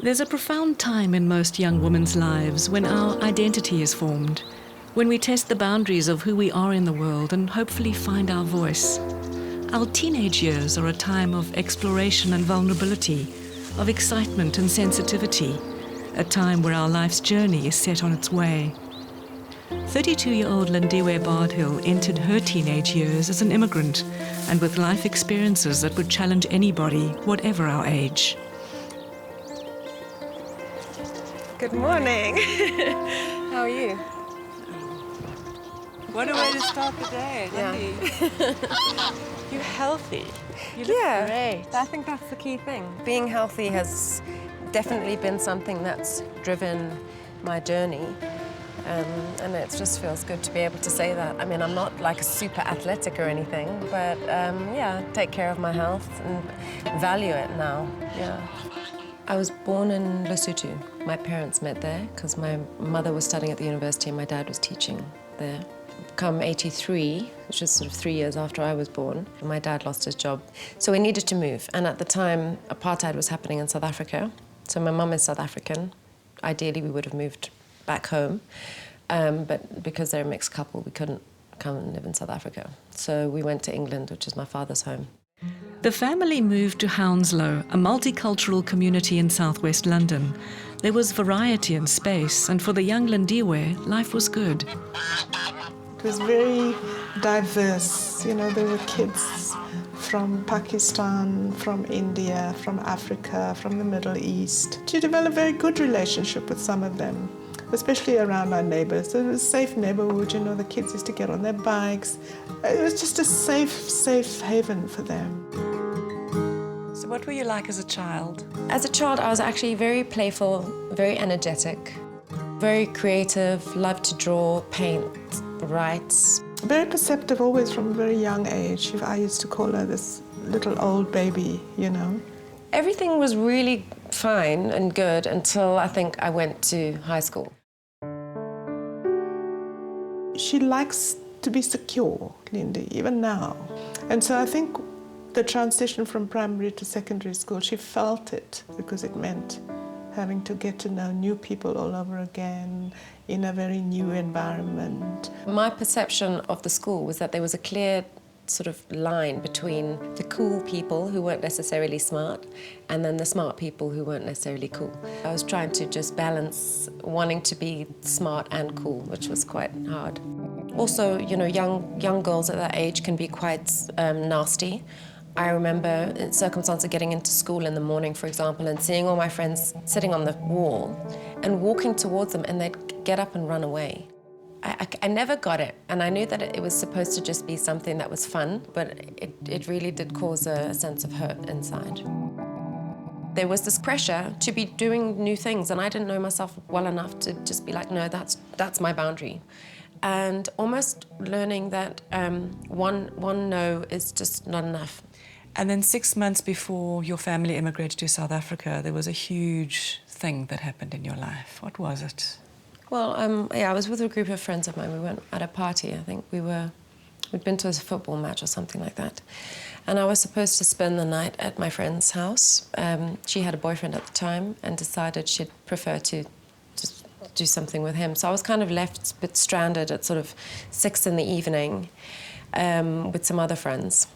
There's a profound time in most young women's lives when our identity is formed, when we test the boundaries of who we are in the world and hopefully find our voice. Our teenage years are a time of exploration and vulnerability, of excitement and sensitivity, a time where our life's journey is set on its way. 32-year-old Lindiwe Bardill entered her teenage years as an immigrant and with life experiences that would challenge anybody, whatever our age. Good morning. How are you? What a way to start the day, Lindy. You're healthy. You look great. I think that's the key thing. Being healthy has definitely been something that's driven my journey. And it just feels good to be able to say that. I mean, I'm not like a super athletic or anything, but yeah, take care of my health and value it now, yeah. I was born in Lesotho. My parents met there because my mother was studying at the university and my dad was teaching there. Come 83, which is sort of 3 years after I was born, my dad lost his job. So we needed to move. And at the time, apartheid was happening in South Africa. So my mum is South African. Ideally, we would have moved back home. But because they're a mixed couple, we couldn't come and live in South Africa. So we went to England, which is my father's home. The family moved to Hounslow, a multicultural community in southwest London. There was variety and space, and for the young Lindiwe, life was good. It was very diverse. You know, there were kids from Pakistan, from India, from Africa, from the Middle East. She developed a very good relationship with some of them, especially around our neighbours. It was a safe neighbourhood, you know, the kids used to get on their bikes. It was just a safe haven for them. So what were you like as a child? As a child, I was actually very playful, very energetic, very creative, loved to draw, paint, write. Very perceptive always from a very young age. I used to call her this little old baby, you know. Everything was really fine and good until I think I went to high school. She likes to be secure, Lindy, even now. And so I think the transition from primary to secondary school, she felt it because it meant having to get to know new people all over again in a very new environment. My perception of the school was that there was a clear sort of line between the cool people who weren't necessarily smart and then the smart people who weren't necessarily cool. I was trying to just balance wanting to be smart and cool, which was quite hard. Also, you know, young girls at that age can be quite nasty. I remember in circumstance of getting into school in the morning, for example, and seeing all my friends sitting on the wall and walking towards them and they'd get up and run away. I never got it, and I knew that it was supposed to just be something that was fun, but it really did cause a sense of hurt inside. There was this pressure to be doing new things, and I didn't know myself well enough to just be like, no, that's my boundary. And almost learning that one no is just not enough. And then 6 months before your family immigrated to South Africa, there was a huge thing that happened in your life. What was it? Well, yeah, I was with a group of friends of mine. We went at a party, I think. We'd been to a football match or something like that. And I was supposed to spend the night at my friend's house. She had a boyfriend at the time and decided she'd prefer to just do something with him. So I was kind of left a bit stranded at sort of 6 in the evening with some other friends.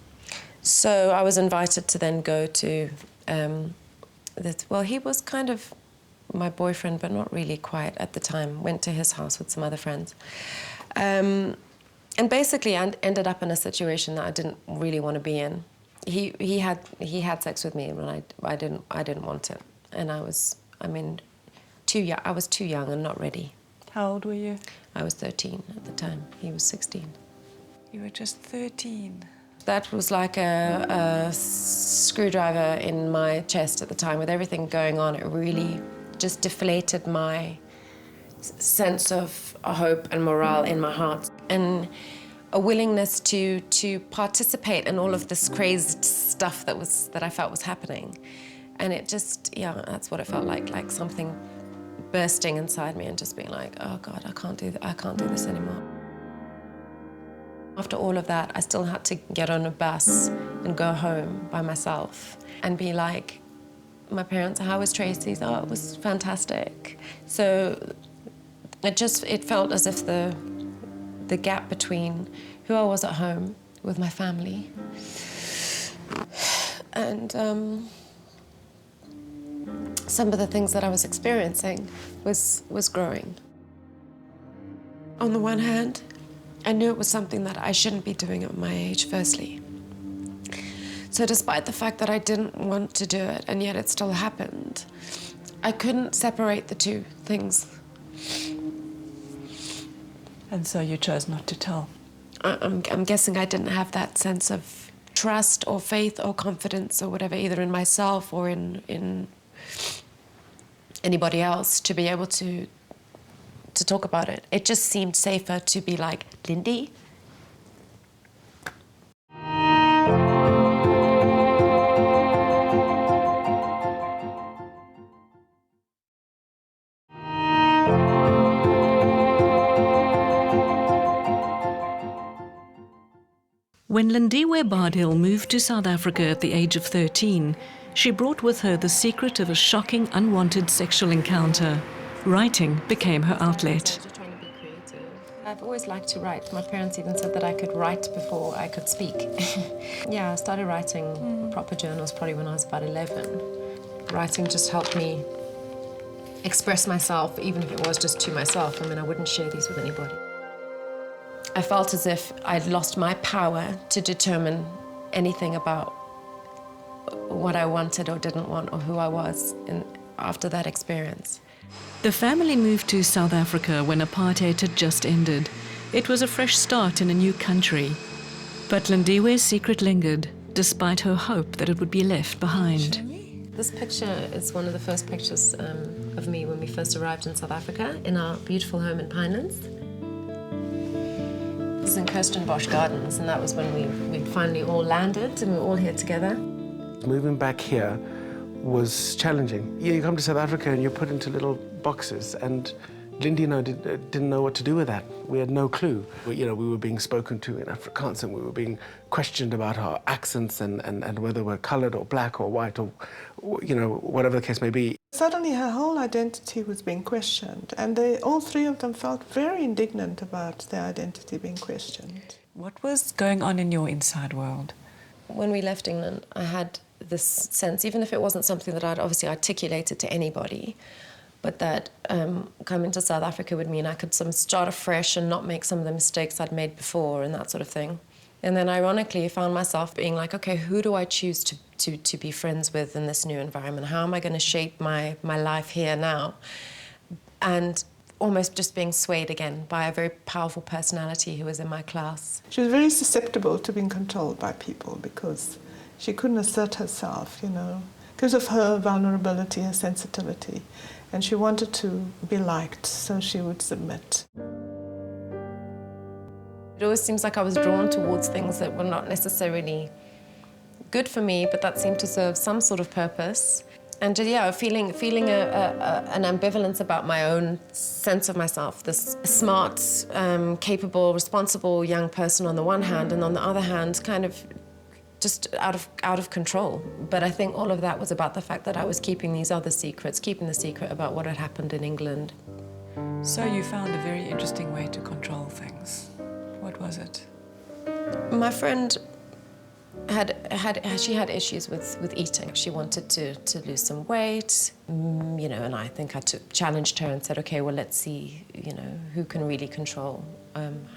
So I was invited to then go to, well, he was kind of my boyfriend, but not really quite at the time. Went to his house with some other friends. And basically I ended up in a situation that I didn't really want to be in. He had sex with me when I didn't want it. And I was too young. I was too young and not ready. How old were you? I was 13 at the time. He was 16. You were just 13. That was like a screwdriver in my chest at the time. With everything going on, it really just deflated my sense of hope and morale in my heart. And a willingness to participate in all of this crazed stuff that I felt was happening. And it just, yeah, that's what it felt like something bursting inside me and just being like, oh God, I can't do this anymore. After all of that, I still had to get on a bus and go home by myself and be like, my parents, how was Tracy's? Oh, it was fantastic. So it felt as if the gap between who I was at home with my family and some of the things that I was experiencing was growing. On the one hand, I knew it was something that I shouldn't be doing at my age, firstly. So despite the fact that I didn't want to do it, and yet it still happened, I couldn't separate the two things. And so you chose not to tell. I'm guessing I didn't have that sense of trust or faith or confidence or whatever, either in myself or in anybody else, to be able to talk about it. It just seemed safer to be like, Lindy. When Lindiwe Bardill moved to South Africa at the age of 13, she brought with her the secret of a shocking, unwanted sexual encounter. Writing became her outlet. Just trying to be creative. I've always liked to write. My parents even said that I could write before I could speak. Yeah, I started writing proper journals probably when I was about 11. Writing just helped me express myself, even if it was just to myself. I mean, I wouldn't share these with anybody. I felt as if I'd lost my power to determine anything about what I wanted or didn't want or who I was after that experience. The family moved to South Africa when apartheid had just ended. It was a fresh start in a new country. But Lindiwe's secret lingered, despite her hope that it would be left behind. This picture is one of the first pictures of me when we first arrived in South Africa, in our beautiful home in Pinelands. This is in Kirstenbosch Gardens, and that was when we finally all landed and we were all here together. Moving back here was challenging. You come to South Africa and you're put into little boxes, and Lindy and I didn't know what to do with that. We had no clue. We were being spoken to in Afrikaans, and we were being questioned about our accents and whether we're coloured or black or white or, whatever the case may be. Suddenly her whole identity was being questioned, and all three of them felt very indignant about their identity being questioned. What was going on in your inside world? When we left England, I had this sense, even if it wasn't something that I'd obviously articulated to anybody, but that coming to South Africa would mean I could start afresh and not make some of the mistakes I'd made before and that sort of thing. And then ironically, I found myself being like, okay, who do I choose to be friends with in this new environment? How am I going to shape my life here now? And almost just being swayed again by a very powerful personality who was in my class. She was very susceptible to being controlled by people because she couldn't assert herself, because of her vulnerability, her sensitivity. And she wanted to be liked, so she would submit. It always seems like I was drawn towards things that were not necessarily good for me, but that seemed to serve some sort of purpose. And feeling an ambivalence about my own sense of myself, this smart, capable, responsible young person on the one hand, and on the other hand, kind of just out of control. But I think all of that was about the fact that I was keeping these other secrets, keeping the secret about what had happened in England. So you found a very interesting way to control things. What was it? My friend she had issues with eating. She wanted to lose some weight, and I think I challenged her and said, okay, well, let's see, who can really control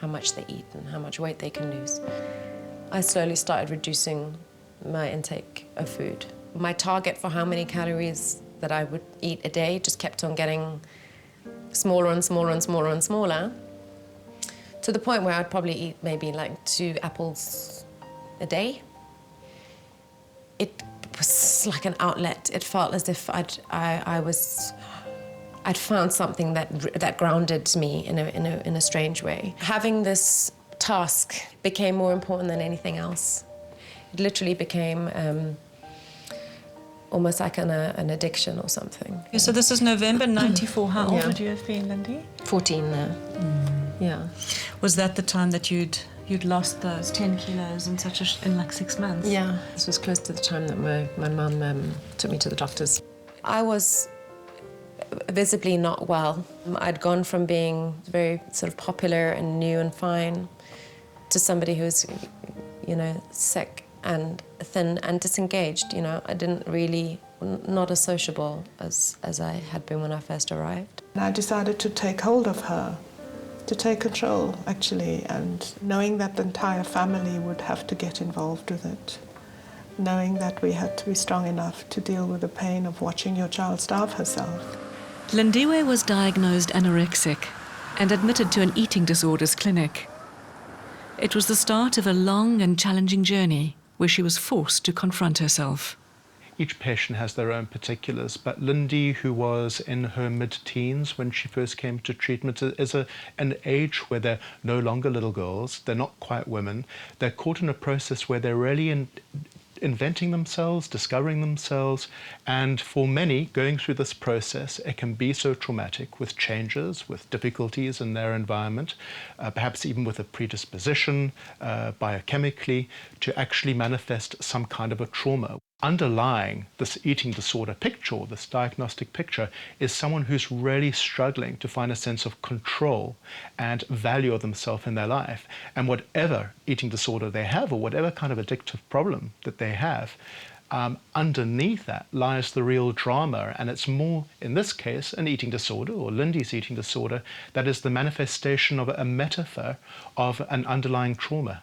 how much they eat and how much weight they can lose. I slowly started reducing my intake of food. My target for how many calories that I would eat a day just kept on getting smaller and smaller and smaller and smaller, to the point where I'd probably eat maybe like 2 apples a day. It was like an outlet. It felt as if I'd found something that grounded me in a strange way. Having this task became more important than anything else. It literally became almost like an addiction or something. Yeah, so this is November '94. How old would you have been, Lindy? 14 now. Yeah. Was that the time that you'd You'd lost those 10 kilos in like 6 months. Yeah, this was close to the time that my mum took me to the doctors. I was visibly not well. I'd gone from being very sort of popular and new and fine to somebody who's, you know, sick and thin and disengaged. You know, I didn't really, not as sociable as I had been when I first arrived. I decided to take hold of her, to take control, actually, and knowing that the entire family would have to get involved with it, knowing that we had to be strong enough to deal with the pain of watching your child starve herself. Lindiwe was diagnosed anorexic and admitted to an eating disorders clinic. It was the start of a long and challenging journey where she was forced to confront herself. Each patient has their own particulars, but Lindy, who was in her mid-teens when she first came to treatment, is an age where they're no longer little girls, they're not quite women, they're caught in a process where they're really inventing themselves, discovering themselves, and for many, going through this process, it can be so traumatic with changes, with difficulties in their environment, perhaps even with a predisposition biochemically to actually manifest some kind of a trauma. Underlying this eating disorder picture, this diagnostic picture, is someone who's really struggling to find a sense of control and value of themselves in their life. And whatever eating disorder they have, or whatever kind of addictive problem that they have, underneath that lies the real drama. And it's more, in this case, an eating disorder, or Lindy's eating disorder, that is the manifestation of a metaphor of an underlying trauma.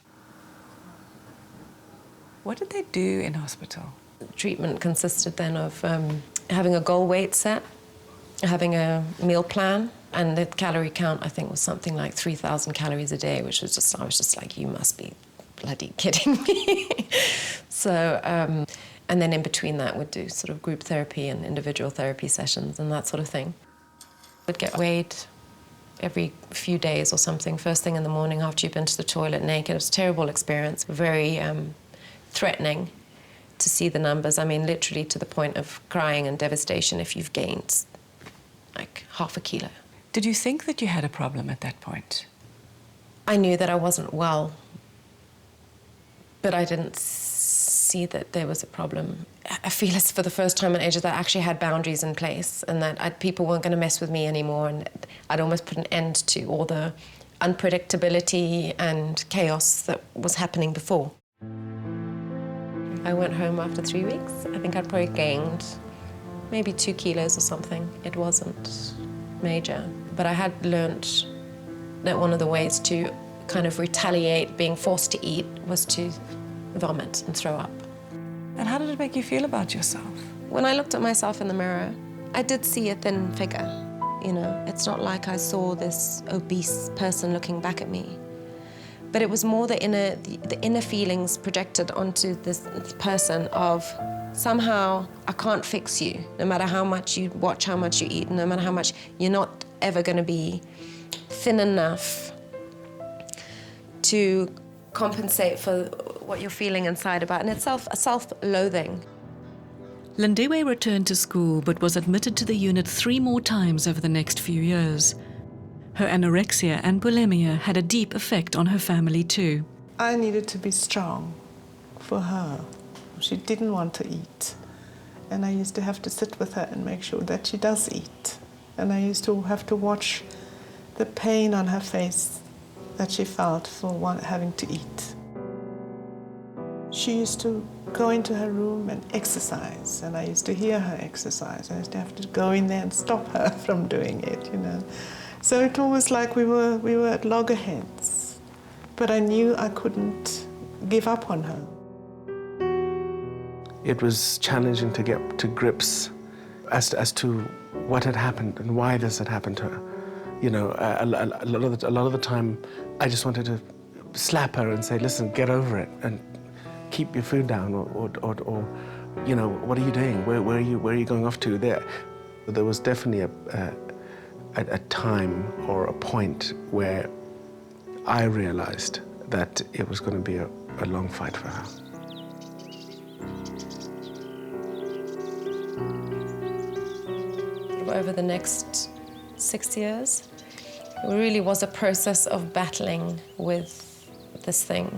What did they do in hospital? Treatment consisted then of having a goal weight set, having a meal plan, and the calorie count, I think, was something like 3,000 calories a day, which was just, I was just like, you must be bloody kidding me. So, and then in between that, we'd do sort of group therapy and individual therapy sessions and that sort of thing. We'd get weighed every few days or something, first thing in the morning after you've been to the toilet naked. It was a terrible experience, very threatening to see the numbers. I mean, literally to the point of crying and devastation if you've gained like half a kilo. Did you think that you had a problem at that point? I knew that I wasn't well, but I didn't see that there was a problem. I feel as for the first time in ages that I actually had boundaries in place and that people weren't going to mess with me anymore, and I'd almost put an end to all the unpredictability and chaos that was happening before. I went home after 3 weeks. I think I'd probably gained maybe 2 kilos or something. It wasn't major. But I had learnt that one of the ways to kind of retaliate being forced to eat was to vomit and throw up. And how did it make you feel about yourself? When I looked at myself in the mirror, I did see a thin figure. You know, it's not like I saw this obese person looking back at me. But it was more the inner feelings projected onto this person of somehow I can't fix you, no matter how much you watch, how much you eat, no matter how much, you're not ever going to be thin enough to compensate for what you're feeling inside about, and it's self-loathing. Lindiwe returned to school but was admitted to the unit 3 more times over the next few years. Her anorexia and bulimia had a deep effect on her family too. I needed to be strong for her. She didn't want to eat. And I used to have to sit with her and make sure that she does eat. And I used to have to watch the pain on her face that she felt for having to eat. She used to go into her room and exercise, and I used to hear her exercise. I used to have to go in there and stop her from doing it, you know. So it was like we were at loggerheads, but I knew I couldn't give up on her. It was challenging to get to grips as to what had happened and why this had happened to her. You know, a lot of the time, I just wanted to slap her and say, "Listen, get over it and keep your food down," or you know, "What are you doing? Where are you going off to?" There was definitely a time or a point where I realized that it was going to be a long fight for her. Over the next 6 years, it really was a process of battling with this thing,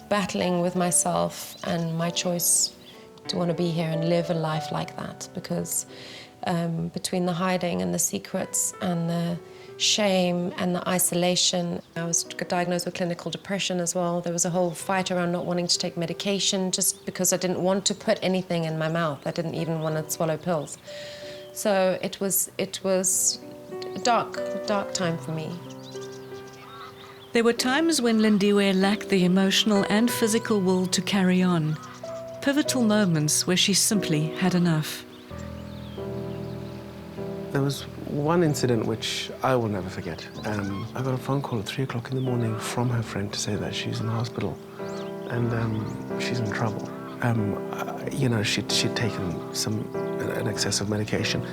battling with myself and my choice to want to be here and live a life like that, because between the hiding and the secrets and the shame and the isolation, I was diagnosed with clinical depression as well. There was a whole fight around not wanting to take medication just because I didn't want to put anything in my mouth. I didn't even want to swallow pills. So it was a dark time for me. There were times when Lindiwe lacked the emotional and physical will to carry on. Pivotal moments where she simply had enough. There was one incident which I will never forget. I got a phone call at 3 o'clock in the morning from her friend to say that she's in hospital and she's in trouble. You know, she'd taken an excess of medication.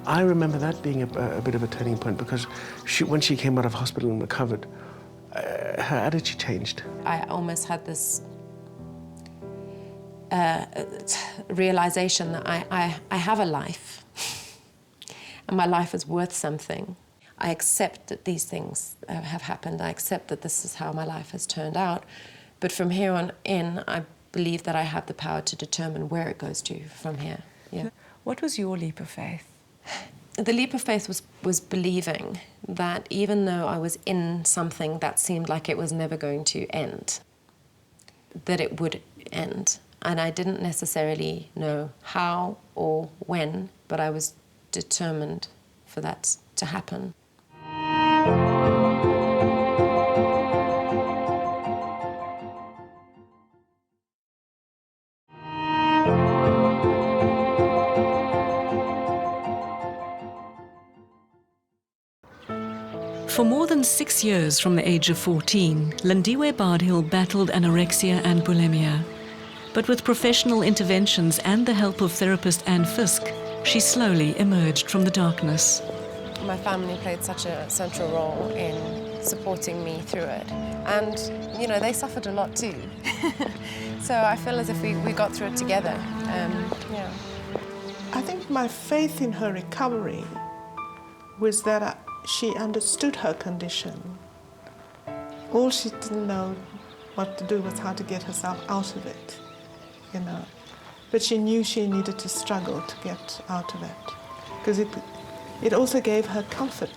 I remember that being a bit of a turning point, because when she came out of hospital and recovered, her attitude changed. I almost had this realization that I have a life and my life is worth something. I accept that these things have happened. I accept that this is how my life has turned out. But from here on in, I believe that I have the power to determine where it goes to from here. Yeah. What was your leap of faith? The leap of faith was believing that even though I was in something that seemed like it was never going to end, that it would end. And I didn't necessarily know how or when, but I was determined for that to happen. For more than 6 years from the age of 14, Lindiwe Bardill battled anorexia and bulimia. But with professional interventions and the help of therapist Anne Fisk, she slowly emerged from the darkness. My family played such a central role in supporting me through it. And, you know, they suffered a lot too. So I feel as if we got through it together. Yeah. I think my faith in her recovery was that she understood her condition. All she didn't know what to do was how to get herself out of it, you know. But she knew she needed to struggle to get out of it, because it also gave her comfort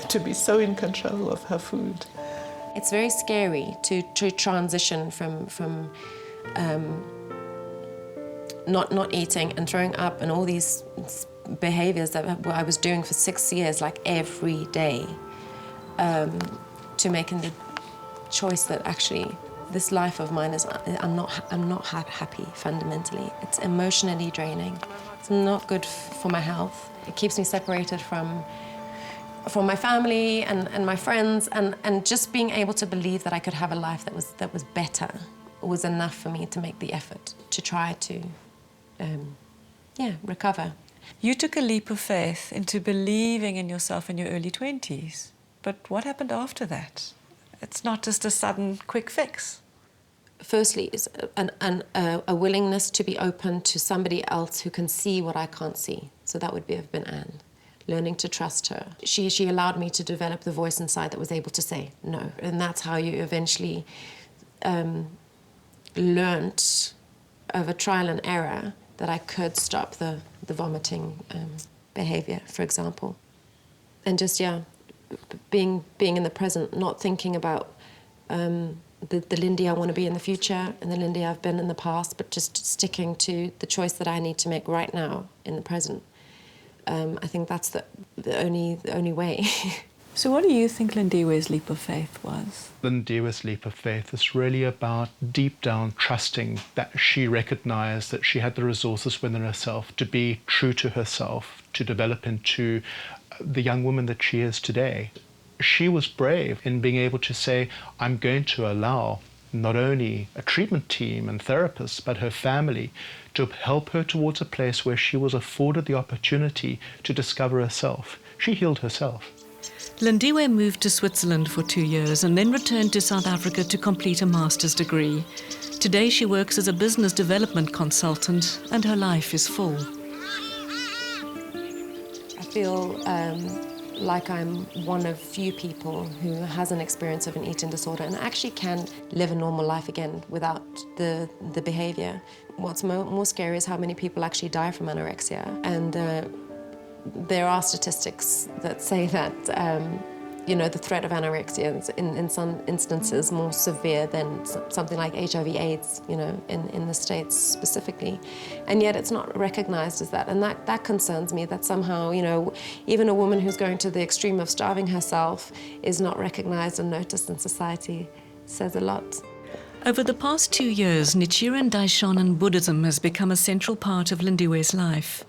to be so in control of her food. It's very scary to transition from not eating and throwing up and all these behaviors that I was doing for 6 years, like every day, to making the choice that actually this life of mine is, I'm not happy fundamentally. It's emotionally draining. It's not good for my health. It keeps me separated from my family and my friends, and just being able to believe that I could have a life that was better was enough for me to make the effort to try to recover. You took a leap of faith into believing in yourself in your early 20s. But what happened after that? It's not just a sudden quick fix. Firstly, is a willingness to be open to somebody else who can see what I can't see. So that would have been Anne. Learning to trust her. She allowed me to develop the voice inside that was able to say no. And that's how you eventually learnt over trial and error that I could stop the vomiting behavior, for example. And just, being in the present, not thinking about the Lindy I want to be in the future and the Lindy I've been in the past, but just sticking to the choice that I need to make right now in the present. I think that's the only way. So what do you think Lindiwe's leap of faith was? Lindiwe's leap of faith is really about deep down trusting that she recognized that she had the resources within herself to be true to herself, to develop into the young woman that she is today. She was brave in being able to say, I'm going to allow not only a treatment team and therapists, but her family to help her towards a place where she was afforded the opportunity to discover herself. She healed herself. Lindiwe moved to Switzerland for 2 years and then returned to South Africa to complete a master's degree. Today she works as a business development consultant and her life is full. I feel like I'm one of few people who has an experience of an eating disorder and actually can live a normal life again without the behavior. What's more scary is how many people actually die from anorexia. And there are statistics that say that you know, the threat of anorexia is in some instances more severe than something like HIV/AIDS, you know, in the States specifically. And yet it's not recognized as that. And that concerns me, that somehow, you know, even a woman who's going to the extreme of starving herself is not recognized and noticed in society. It says a lot. Over the past 2 years, Nichiren Daishonin Buddhism has become a central part of Lindiwe's life.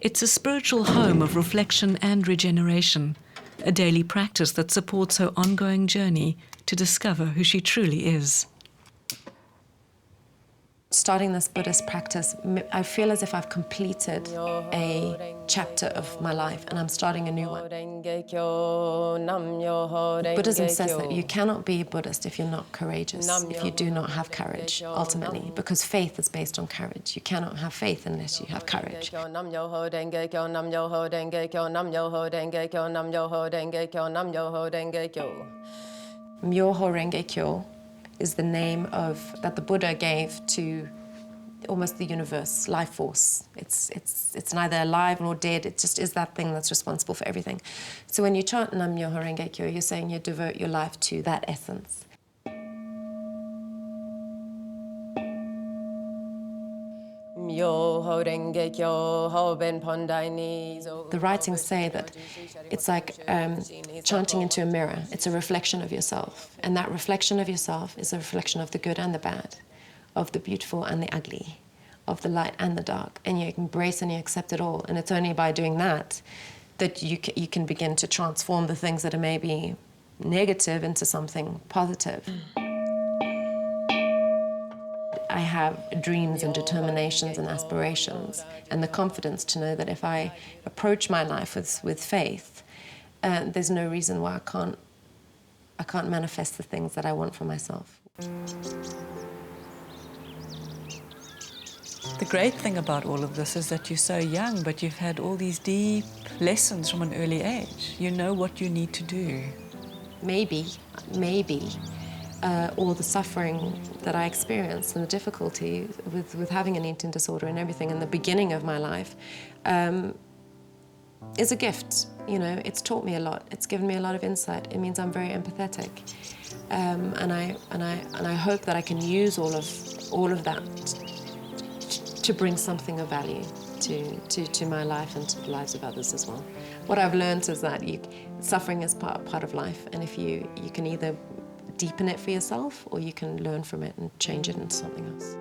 It's a spiritual home of reflection and regeneration, a daily practice that supports her ongoing journey to discover who she truly is. Starting this Buddhist practice, I feel as if I've completed a chapter of my life and I'm starting a new one. Buddhism says that you cannot be a Buddhist if you're not courageous, if you do not have courage, ultimately, because faith is based on courage. You cannot have faith unless you have courage. Myoho Renge Kyo is the name that the Buddha gave to almost the universe, life force. It's neither alive nor dead, it just is that thing that's responsible for everything. So when you chant Nam Myoho Renge Kyo, you're saying you devote your life to that essence. The writings say that it's like chanting into a mirror. It's a reflection of yourself. And that reflection of yourself is a reflection of the good and the bad, of the beautiful and the ugly, of the light and the dark. And you embrace and you accept it all. And it's only by doing that that you can begin to transform the things that are maybe negative into something positive. I have dreams and determinations and aspirations and the confidence to know that if I approach my life with faith, there's no reason why I can't manifest the things that I want for myself. The great thing about all of this is that you're so young, but you've had all these deep lessons from an early age. You know what you need to do. Maybe, all the suffering that I experienced and the difficulty with having an eating disorder and everything in the beginning of my life is a gift. You know, it's taught me a lot. It's given me a lot of insight. It means I'm very empathetic, and I hope that I can use all of that to bring something of value to my life and to the lives of others as well. What I've learned is that suffering is part of life, and if you can either deepen it for yourself or you can learn from it and change it into something else.